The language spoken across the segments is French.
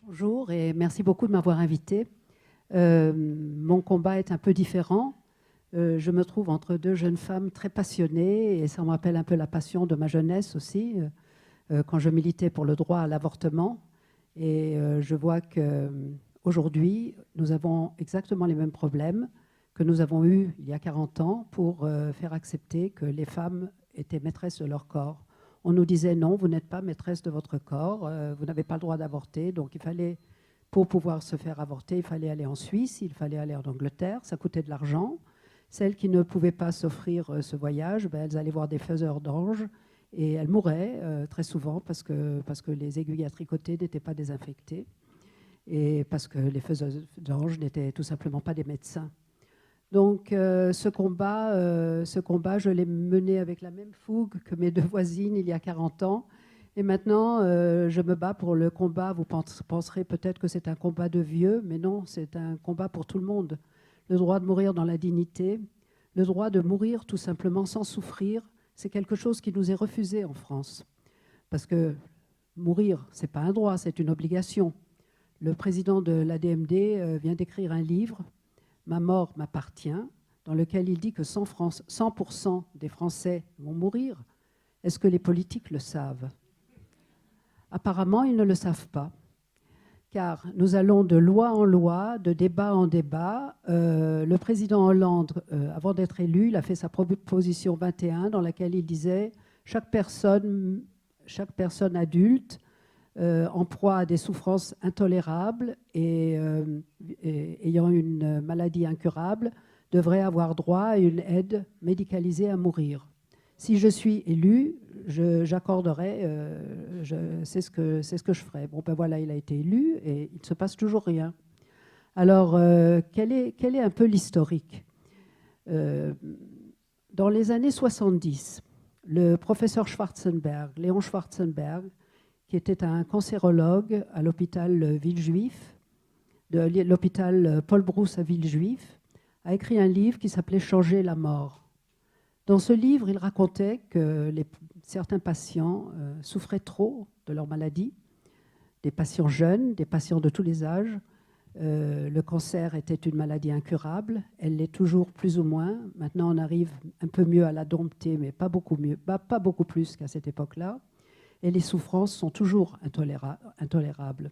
Bonjour et merci beaucoup de m'avoir invité. Mon combat est un peu différent. Je me trouve entre deux jeunes femmes très passionnées et ça me rappelle un peu la passion de ma jeunesse aussi, quand je militais pour le droit à l'avortement. Et je vois qu'aujourd'hui, nous avons exactement les mêmes problèmes que nous avons eus il y a 40 ans pour faire accepter que les femmes étaient maîtresses de leur corps. On nous disait non, vous n'êtes pas maîtresse de votre corps, vous n'avez pas le droit d'avorter. Donc il fallait, pour pouvoir se faire avorter, il fallait aller en Suisse, il fallait aller en Angleterre, ça coûtait de l'argent. Celles qui ne pouvaient pas s'offrir ce voyage, ben, elles allaient voir des faiseurs d'anges et elles mouraient très souvent parce que les aiguilles à tricoter n'étaient pas désinfectées et parce que les faiseurs d'anges n'étaient tout simplement pas des médecins. Donc ce combat, je l'ai mené avec la même fougue que mes deux voisines il y a 40 ans. Et maintenant, je me bats pour le combat. Vous penserez peut-être que c'est un combat de vieux, mais non, c'est un combat pour tout le monde. Le droit de mourir dans la dignité, le droit de mourir tout simplement sans souffrir, c'est quelque chose qui nous est refusé en France. Parce que mourir, ce n'est pas un droit, c'est une obligation. Le président de l'ADMD vient d'écrire un livre, Ma mort m'appartient, dans lequel il dit que 100% des Français vont mourir. Est-ce que les politiques le savent? Apparemment, ils ne le savent pas, car nous allons de loi en loi, de débat en débat. Le président Hollande, avant d'être élu, il a fait sa proposition 21, dans laquelle il disait chaque personne adulte en proie à des souffrances intolérables et ayant une maladie incurable devrait avoir droit à une aide médicalisée à mourir. Si je suis élu, j'accorderai, c'est ce que je ferai. Bon, ben voilà, il a été élu et il ne se passe toujours rien. Alors, quel est un peu l'historique? Dans les années 70, le professeur Schwarzenberg, Léon Schwarzenberg, qui était un cancérologue à l'hôpital Villejuif, de l'hôpital Paul Brousse à Villejuif, a écrit un livre qui s'appelait Changer la mort. Dans ce livre, il racontait que certains patients souffraient trop de leur maladie, des patients jeunes, des patients de tous les âges. Le cancer était une maladie incurable, elle l'est toujours plus ou moins. Maintenant, on arrive un peu mieux à la dompter, mais pas beaucoup mieux, pas beaucoup plus qu'à cette époque-là. Et les souffrances sont toujours intolérables.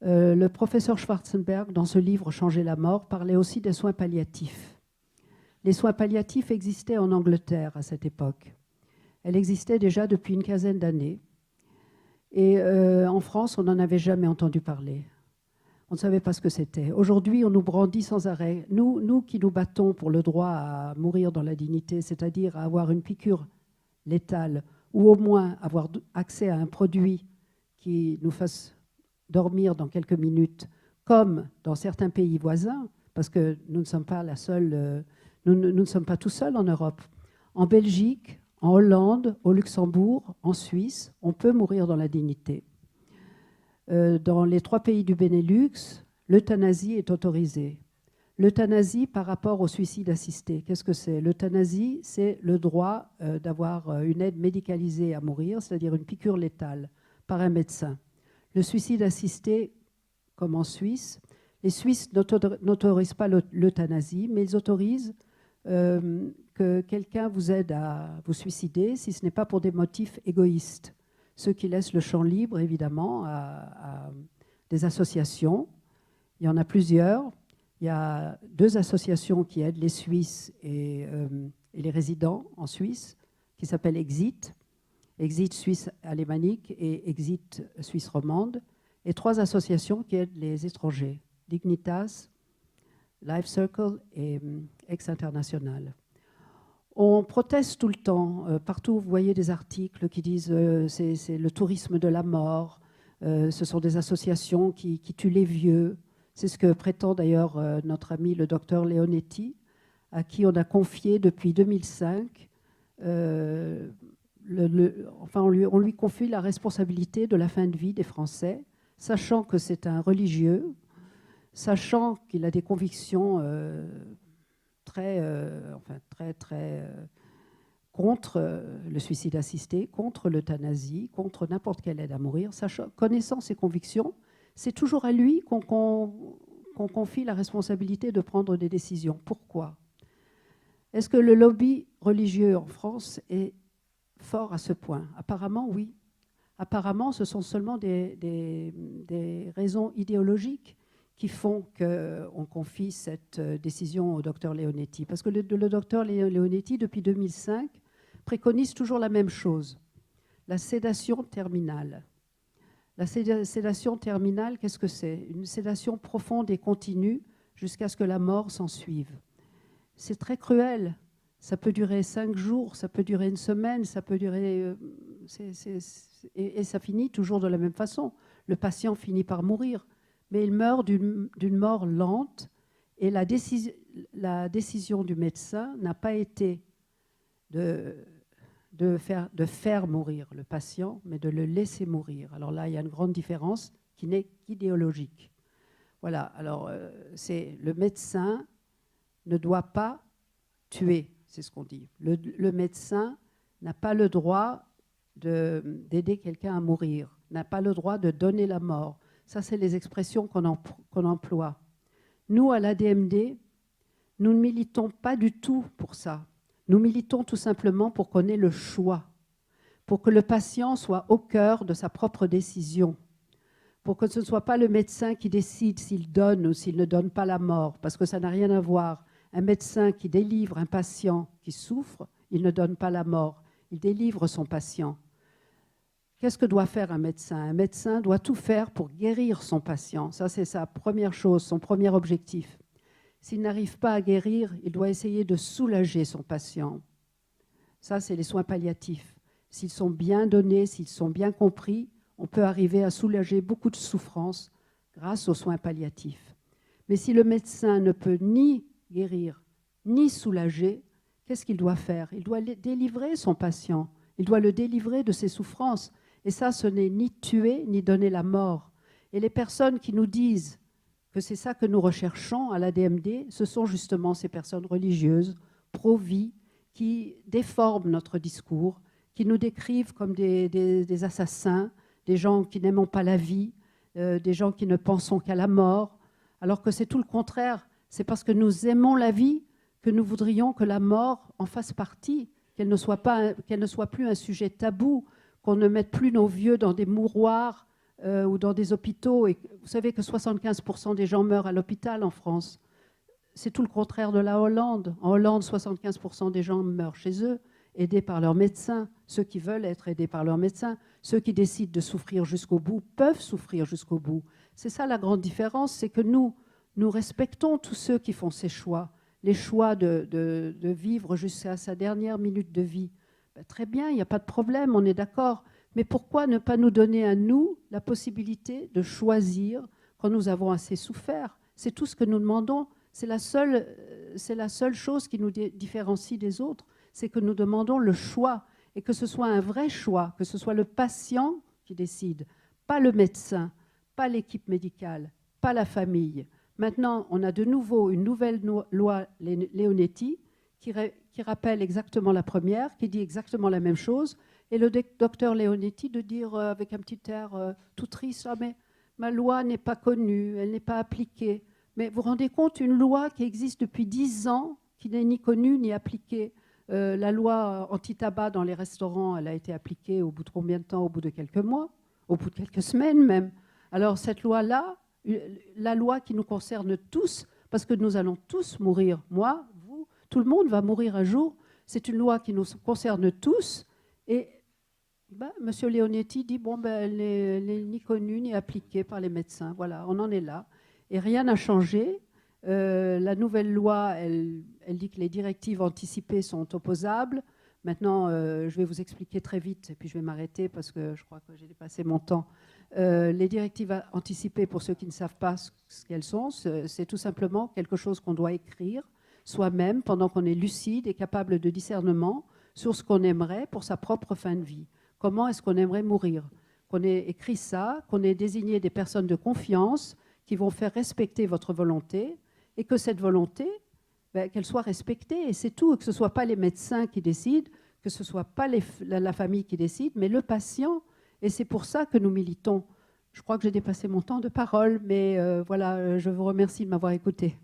Le professeur Schwarzenberg, dans ce livre Changer la mort, parlait aussi des soins palliatifs. Les soins palliatifs existaient en Angleterre à cette époque. Elle existait déjà depuis une quinzaine d'années. Et en France, on n'en avait jamais entendu parler. On ne savait pas ce que c'était. Aujourd'hui, on nous brandit sans arrêt. Nous qui nous battons pour le droit à mourir dans la dignité, c'est-à-dire à avoir une piqûre létale, ou au moins avoir accès à un produit qui nous fasse dormir dans quelques minutes, comme dans certains pays voisins, parce que nous ne sommes pas nous ne sommes pas tout seuls en Europe. En Belgique, en Hollande, au Luxembourg, en Suisse, on peut mourir dans la dignité. Dans les 3 pays du Benelux, l'euthanasie est autorisée. L'euthanasie par rapport au suicide assisté, qu'est-ce que c'est? L'euthanasie, c'est le droit d'avoir une aide médicalisée à mourir, c'est-à-dire une piqûre létale par un médecin. Le suicide assisté, comme en Suisse, les Suisses n'autorisent pas l'euthanasie, mais ils autorisent que quelqu'un vous aide à vous suicider si ce n'est pas pour des motifs égoïstes. Ceux qui laissent le champ libre, évidemment, à des associations. Il y en a plusieurs. Il y a 2 associations qui aident les Suisses et les résidents en Suisse, qui s'appellent Exit, Exit Suisse alémanique et Exit Suisse romande, et 3 associations qui aident les étrangers, Dignitas, Life Circle et Ex International. On proteste tout le temps. Partout, vous voyez des articles qui disent c'est le tourisme de la mort, ce sont des associations qui tuent les vieux. C'est ce que prétend d'ailleurs notre ami le docteur Leonetti, à qui on a confié depuis 2005, on lui confie la responsabilité de la fin de vie des Français, sachant que c'est un religieux, sachant qu'il a des convictions très contre le suicide assisté, contre l'euthanasie, contre n'importe quelle aide à mourir, connaissant ses convictions, c'est toujours à lui qu'on confie la responsabilité de prendre des décisions. Pourquoi? Est-ce que le lobby religieux en France est fort à ce point? Apparemment, oui. Apparemment, ce sont seulement des raisons idéologiques qui font qu'on confie cette décision au docteur Leonetti. Parce que le docteur Leonetti, depuis 2005, préconise toujours la même chose, la sédation terminale. La sédation terminale, qu'est-ce que c'est? Une sédation profonde et continue jusqu'à ce que la mort s'en suive. C'est très cruel. Ça peut durer 5 jours, ça peut durer une semaine, ça peut durer... et ça finit toujours de la même façon. Le patient finit par mourir, mais il meurt d'une mort lente, et la décision du médecin n'a pas été de faire mourir le patient, mais de le laisser mourir. Alors là, il y a une grande différence qui n'est qu'idéologique. Voilà, alors le médecin ne doit pas tuer, c'est ce qu'on dit. Le médecin n'a pas le droit d'aider quelqu'un à mourir, n'a pas le droit de donner la mort. Ça, c'est les expressions qu'on emploie. Nous, à l'ADMD, nous ne militons pas du tout pour ça. Nous militons tout simplement pour qu'on ait le choix, pour que le patient soit au cœur de sa propre décision, pour que ce ne soit pas le médecin qui décide s'il donne ou s'il ne donne pas la mort, parce que ça n'a rien à voir. Un médecin qui délivre un patient qui souffre, il ne donne pas la mort, il délivre son patient. Qu'est-ce que doit faire un médecin? Un médecin doit tout faire pour guérir son patient. Ça, c'est sa première chose, son premier objectif. S'il n'arrive pas à guérir, il doit essayer de soulager son patient. Ça, c'est les soins palliatifs. S'ils sont bien donnés, s'ils sont bien compris, on peut arriver à soulager beaucoup de souffrances grâce aux soins palliatifs. Mais si le médecin ne peut ni guérir, ni soulager, qu'est-ce qu'il doit faire? Il doit délivrer son patient. Il doit le délivrer de ses souffrances. Et ça, ce n'est ni tuer, ni donner la mort. Et les personnes qui nous disent que c'est ça que nous recherchons à l'ADMD, ce sont justement ces personnes religieuses, pro-vie, qui déforment notre discours, qui nous décrivent comme des assassins, des gens qui n'aiment pas la vie, des gens qui ne pensent qu'à la mort, alors que c'est tout le contraire. C'est parce que nous aimons la vie que nous voudrions que la mort en fasse partie, qu'elle ne soit plus un sujet tabou, qu'on ne mette plus nos vieux dans des mouroirs ou dans des hôpitaux. Et vous savez que 75% des gens meurent à l'hôpital en France. C'est tout le contraire de la Hollande. En Hollande, 75% des gens meurent chez eux, aidés par leurs médecins. Ceux qui veulent être aidés par leurs médecins, ceux qui décident de souffrir jusqu'au bout, peuvent souffrir jusqu'au bout. C'est ça la grande différence, c'est que nous respectons tous ceux qui font ces choix, les choix de vivre jusqu'à sa dernière minute de vie. Ben, très bien, il n'y a pas de problème, on est d'accord. Mais pourquoi ne pas nous donner à nous la possibilité de choisir quand nous avons assez souffert? C'est tout ce que nous demandons. C'est la seule chose qui nous différencie des autres, c'est que nous demandons le choix, et que ce soit un vrai choix, que ce soit le patient qui décide, pas le médecin, pas l'équipe médicale, pas la famille. Maintenant, on a de nouveau une nouvelle loi Leonetti qui rappelle exactement la première, qui dit exactement la même chose, et le docteur Leonetti de dire avec un petit air tout triste, ah, mais ma loi n'est pas connue, elle n'est pas appliquée. Mais vous vous rendez compte, une loi qui existe depuis 10 ans, qui n'est ni connue ni appliquée. La loi anti-tabac dans les restaurants, elle a été appliquée au bout de combien de temps? Au bout de quelques mois, au bout de quelques semaines même. Alors cette loi-là, la loi qui nous concerne tous, parce que nous allons tous mourir, moi, vous, tout le monde va mourir un jour, c'est une loi qui nous concerne tous, et ben, M. Leonetti dit, bon, ben, elle n'est ni connue ni appliquée par les médecins. Voilà, on en est là. Et rien n'a changé. La nouvelle loi, elle dit que les directives anticipées sont opposables. Maintenant, je vais vous expliquer très vite, et puis je vais m'arrêter parce que je crois que j'ai dépassé mon temps. Les directives anticipées, pour ceux qui ne savent pas ce qu'elles sont, c'est tout simplement quelque chose qu'on doit écrire soi-même pendant qu'on est lucide et capable de discernement sur ce qu'on aimerait pour sa propre fin de vie. Comment est-ce qu'on aimerait mourir? Qu'on ait écrit ça, qu'on ait désigné des personnes de confiance qui vont faire respecter votre volonté, et que cette volonté, ben, qu'elle soit respectée, et c'est tout, que ce ne soit pas les médecins qui décident, que ce ne soit pas la famille qui décide, mais le patient. Et c'est pour ça que nous militons. Je crois que j'ai dépassé mon temps de parole, mais voilà, je vous remercie de m'avoir écouté.